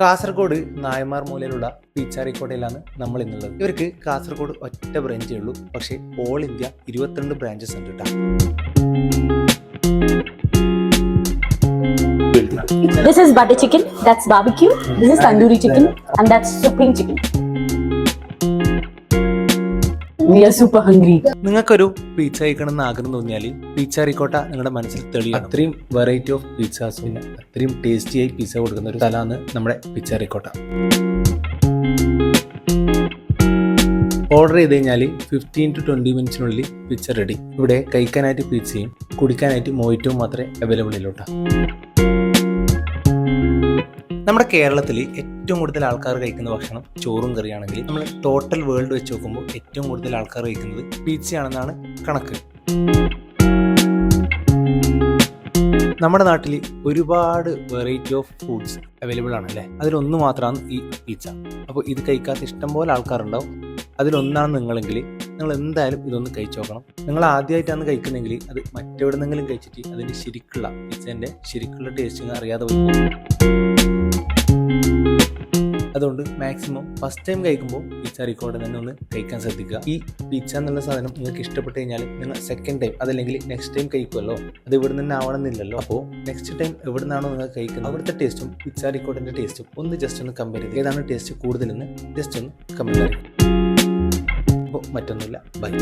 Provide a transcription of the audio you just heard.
കാസർഗോഡ് നായമാർ മൂലയിലുള്ള പീച്ചാറിക്കോട്ടയിലാണ് നമ്മൾ ഇന്നുള്ളത്. ഇവർക്ക് കാസർഗോഡ് ഒറ്റ ബ്രാഞ്ചേ ഉള്ളൂ, പക്ഷേ ഓൾ ഇന്ത്യ 22 ബ്രാഞ്ചസ് ഉണ്ട് കേട്ടോ. This is butter chicken, that's barbecue, this is tandoori chicken, and that's supreme chicken. We are super hungry. നിങ്ങൾക്കൊരു പിസ്സ കഴിക്കണമെന്ന് ആഗ്രഹം തോന്നിയാൽ പീച്ചാറിക്കോട്ട നിങ്ങളുടെ മനസ്സിൽ തെളിയും. അത്രയും വെറൈറ്റി ഓഫ് പിസ്സാസും അത്രയും ടേസ്റ്റിയായി പിസ്സ കൊടുക്കുന്ന ഒരു സ്ഥലമാണ് നമ്മുടെ പീച്ചാറിക്കോട്ട. ഓർഡർ ചെയ്ത് കഴിഞ്ഞാൽ 15 to 20 മിനിറ്റ്സിനുള്ളിൽ പിസ്സ റെഡി. ഇവിടെ കഴിക്കാനായിട്ട് പിസ്സയും കുടിക്കാനായിട്ട് മൊയ്റ്റോയും മാത്രമേ അവൈലബിൾ ഉള്ളൂ കേട്ടോ. നമ്മുടെ കേരളത്തിൽ ഏറ്റവും കൂടുതൽ ആൾക്കാർ കഴിക്കുന്ന ഭക്ഷണം ചോറും കറിയാണെങ്കിൽ നമ്മൾ ടോട്ടൽ വേൾഡ് വെച്ച് നോക്കുമ്പോൾ ഏറ്റവും കൂടുതൽ ആൾക്കാർ കഴിക്കുന്നത് പിസ്സയാണെന്നാണ് കണക്ക്. നമ്മുടെ നാട്ടിൽ ഒരുപാട് വെറൈറ്റി ഓഫ് ഫുഡ്സ് അവൈലബിൾ ആണല്ലേ, അതിലൊന്ന് മാത്രമാണ് ഈ പിസ്സ. അപ്പോൾ ഇത് കഴിക്കാത്ത ഇഷ്ടംപോലെ ആൾക്കാരുണ്ടാവും. അതിലൊന്നാണ് നിങ്ങളെങ്കിൽ നിങ്ങൾ എന്തായാലും ഇതൊന്ന് കഴിച്ചു നോക്കണം. നിങ്ങൾ ആദ്യമായിട്ടാണ് കഴിക്കുന്നതെങ്കിൽ അത് മറ്റെവിടെന്നെങ്കിലും കഴിച്ചിട്ട് അതിൻ്റെ ശരിക്കുള്ള പിസ്സേൻ്റെ ശരിക്കുള്ള ടേസ്റ്റ് അറിയാതെ പോയി. അതുകൊണ്ട് മാക്സിമം ഫസ്റ്റ് ടൈം കഴിക്കുമ്പോൾ പീച്ചാറിക്കോട്ട തന്നെ ഒന്ന് കഴിക്കാൻ ശ്രദ്ധിക്കുക. ഈ പിസ്സ എന്നുള്ള സാധനം നിങ്ങൾക്ക് ഇഷ്ടപ്പെട്ട് കഴിഞ്ഞാൽ നിങ്ങൾ സെക്കൻഡ് ടൈം അതല്ലെങ്കിൽ നെക്സ്റ്റ് ടൈം കഴിക്കുമല്ലോ, അത് ഇവിടെ നിന്ന് ആവണമെന്നില്ലല്ലോ. അപ്പോൾ നെക്സ്റ്റ് ടൈം എവിടെ നിന്നാണോ നിങ്ങൾ കഴിക്കുന്നത് അവിടുത്തെ ടേസ്റ്റും പീച്ചാറിക്കോട്ടിൻ്റെ ടേസ്റ്റും ഒന്ന് ജസ്റ്റ് ഒന്ന് കമ്പയർ ചെയ്ത് ഏതാണ് ടേസ്റ്റ് കൂടുതലെന്ന് ജസ്റ്റ് ഒന്ന് കമ്പയർ ചെയ്യും. അപ്പോൾ മറ്റൊന്നുമില്ല, ബൈ.